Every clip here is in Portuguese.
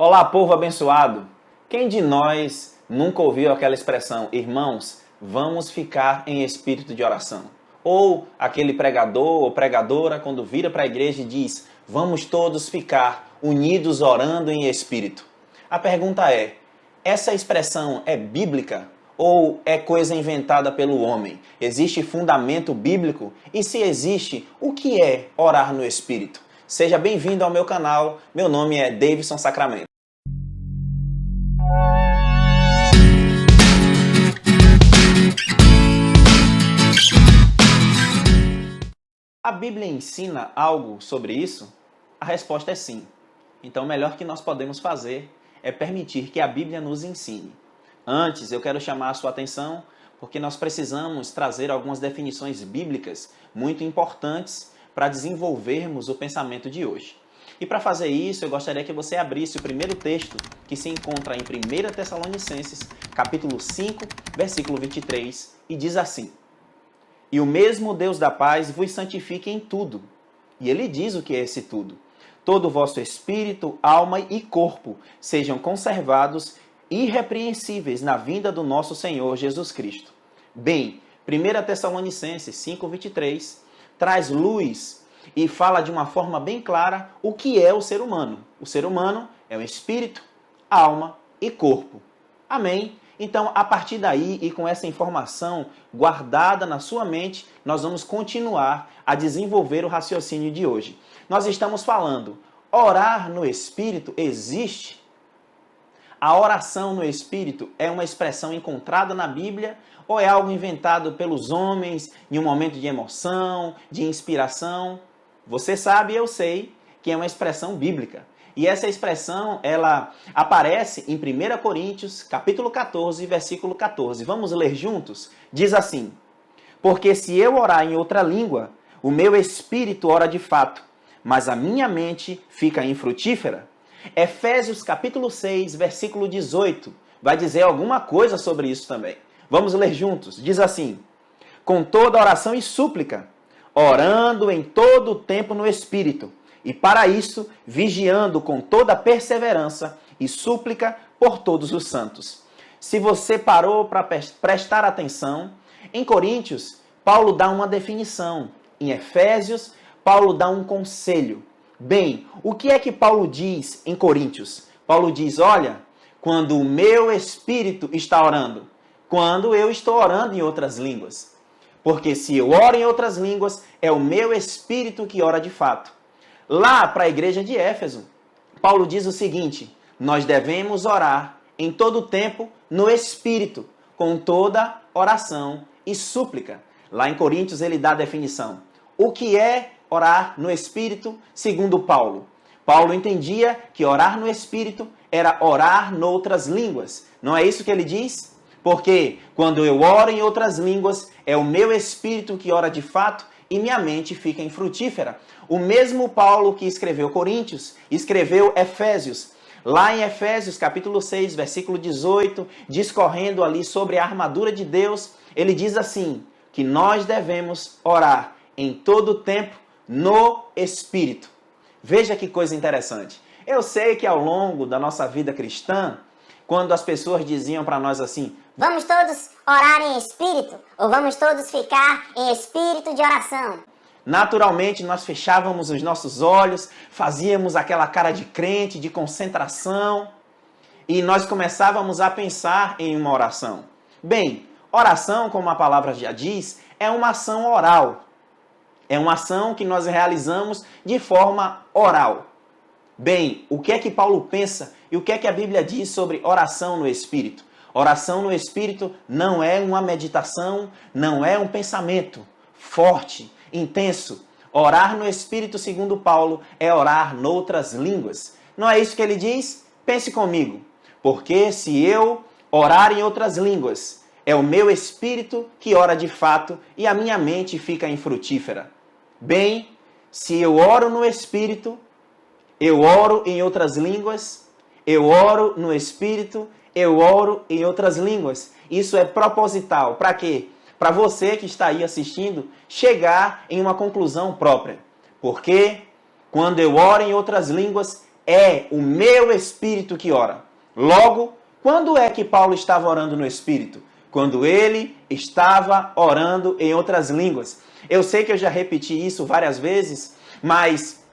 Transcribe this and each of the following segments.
Olá, povo abençoado! Quem de nós nunca ouviu aquela expressão, irmãos, vamos ficar em espírito de oração? Ou aquele pregador ou pregadora, quando vira para a igreja e diz, vamos todos ficar unidos orando em espírito. A pergunta é, essa expressão é bíblica ou é coisa inventada pelo homem? Existe fundamento bíblico? E se existe, o que é orar no espírito? Seja bem-vindo ao meu canal, meu nome é Davidson Sacramento. A Bíblia ensina algo sobre isso? A resposta é sim. Então, o melhor que nós podemos fazer é permitir que a Bíblia nos ensine. Antes, eu quero chamar a sua atenção porque nós precisamos trazer algumas definições bíblicas muito importantes para desenvolvermos o pensamento de hoje. E para fazer isso, eu gostaria que você abrisse o primeiro texto que se encontra em 1 Tessalonicenses, capítulo 5, versículo 23, e diz assim: E o mesmo Deus da paz vos santifique em tudo. E ele diz o que é esse tudo. Todo o vosso espírito, alma e corpo sejam conservados irrepreensíveis na vinda do nosso Senhor Jesus Cristo. Bem, 1 Tessalonicenses 5:23 traz luz e fala de uma forma bem clara o que é o ser humano. O ser humano é o espírito, alma e corpo. Amém? Então, a partir daí e com essa informação guardada na sua mente, nós vamos continuar a desenvolver o raciocínio de hoje. Nós estamos falando, orar no Espírito existe? A oração no Espírito é uma expressão encontrada na Bíblia ou é algo inventado pelos homens em um momento de emoção, de inspiração? Você sabe, eu sei, que é uma expressão bíblica. E essa expressão, ela aparece em 1 Coríntios, capítulo 14, versículo 14. Vamos ler juntos? Diz assim: Porque se eu orar em outra língua, o meu espírito ora de fato, mas a minha mente fica infrutífera. Efésios, capítulo 6, versículo 18, vai dizer alguma coisa sobre isso também. Vamos ler juntos? Diz assim: Com toda oração e súplica, orando em todo o tempo no Espírito, e para isso, vigiando com toda perseverança e súplica por todos os santos. Se você parou para prestar atenção, em Coríntios, Paulo dá uma definição. Em Efésios, Paulo dá um conselho. Bem, o que é que Paulo diz em Coríntios? Paulo diz, olha, quando o meu espírito está orando, quando eu estou orando em outras línguas. Porque se eu oro em outras línguas, é o meu espírito que ora de fato. Lá para a igreja de Éfeso, Paulo diz o seguinte, nós devemos orar em todo o tempo no Espírito, com toda oração e súplica. Lá em Coríntios ele dá a definição. O que é orar no Espírito, segundo Paulo? Paulo entendia que orar no Espírito era orar noutras línguas. Não é isso que ele diz? Porque quando eu oro em outras línguas, é o meu Espírito que ora de fato e minha mente fica infrutífera. O mesmo Paulo que escreveu Coríntios, escreveu Efésios. Lá em Efésios, capítulo 6, versículo 18, discorrendo ali sobre a armadura de Deus, ele diz assim, que nós devemos orar em todo o tempo no Espírito. Veja que coisa interessante. Eu sei que ao longo da nossa vida cristã, quando as pessoas diziam para nós assim, vamos todos orar em espírito, ou vamos todos ficar em espírito de oração. Naturalmente, nós fechávamos os nossos olhos, fazíamos aquela cara de crente, de concentração, e nós começávamos a pensar em uma oração. Bem, oração, como a palavra já diz, é uma ação oral. É uma ação que nós realizamos de forma oral. Bem, o que é que Paulo pensa e o que é que a Bíblia diz sobre oração no Espírito? Oração no Espírito não é uma meditação, não é um pensamento forte, intenso. Orar no Espírito, segundo Paulo, é orar noutras línguas. Não é isso que ele diz? Pense comigo. Porque se eu orar em outras línguas, é o meu espírito que ora de fato e a minha mente fica infrutífera. Bem, se eu oro no Espírito, eu oro em outras línguas, eu oro no Espírito, eu oro em outras línguas. Isso é proposital. Para quê? Para você que está aí assistindo, chegar em uma conclusão própria. Porque quando eu oro em outras línguas, é o meu espírito que ora. Logo, quando é que Paulo estava orando no espírito? Quando ele estava orando em outras línguas. Eu sei que eu já repeti isso várias vezes, mas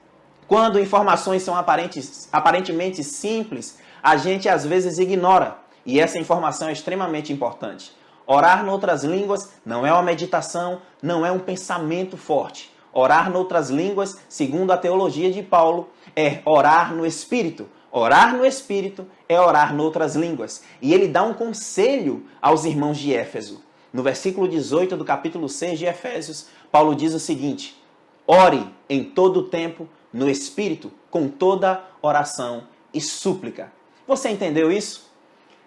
quando informações são aparentemente simples, a gente às vezes ignora. E essa informação é extremamente importante. Orar noutras línguas não é uma meditação, não é um pensamento forte. Orar noutras línguas, segundo a teologia de Paulo, é orar no Espírito. Orar no Espírito é orar noutras línguas. E ele dá um conselho aos irmãos de Éfeso. No versículo 18 do capítulo 6 de Efésios, Paulo diz o seguinte: ore em todo o tempo no Espírito, com toda oração e súplica. Você entendeu isso?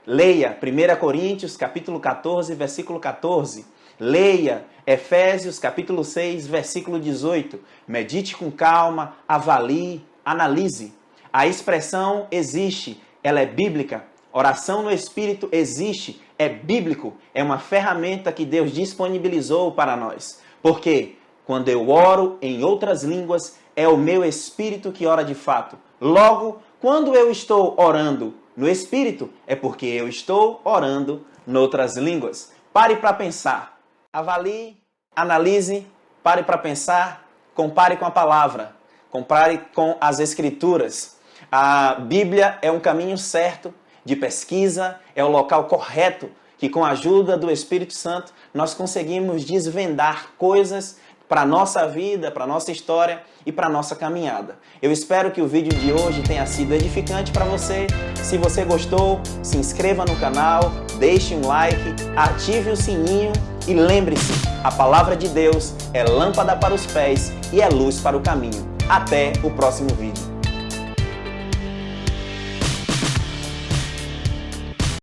Leia 1 Coríntios, capítulo 14, versículo 14. Leia Efésios, capítulo 6, versículo 18. Medite com calma, avalie, analise. A expressão existe, ela é bíblica. Oração no Espírito existe, é bíblico. É uma ferramenta que Deus disponibilizou para nós. Porque quando eu oro em outras línguas, é o meu Espírito que ora de fato. Logo, quando eu estou orando no Espírito, é porque eu estou orando noutras línguas. Pare para pensar. Avalie, analise, pare para pensar, compare com a palavra, compare com as Escrituras. A Bíblia é um caminho certo de pesquisa, é o local correto que, com a ajuda do Espírito Santo, nós conseguimos desvendar coisas para a nossa vida, para a nossa história e para a nossa caminhada. Eu espero que o vídeo de hoje tenha sido edificante para você. Se você gostou, se inscreva no canal, deixe um like, ative o sininho e lembre-se, a palavra de Deus é lâmpada para os pés e é luz para o caminho. Até o próximo vídeo.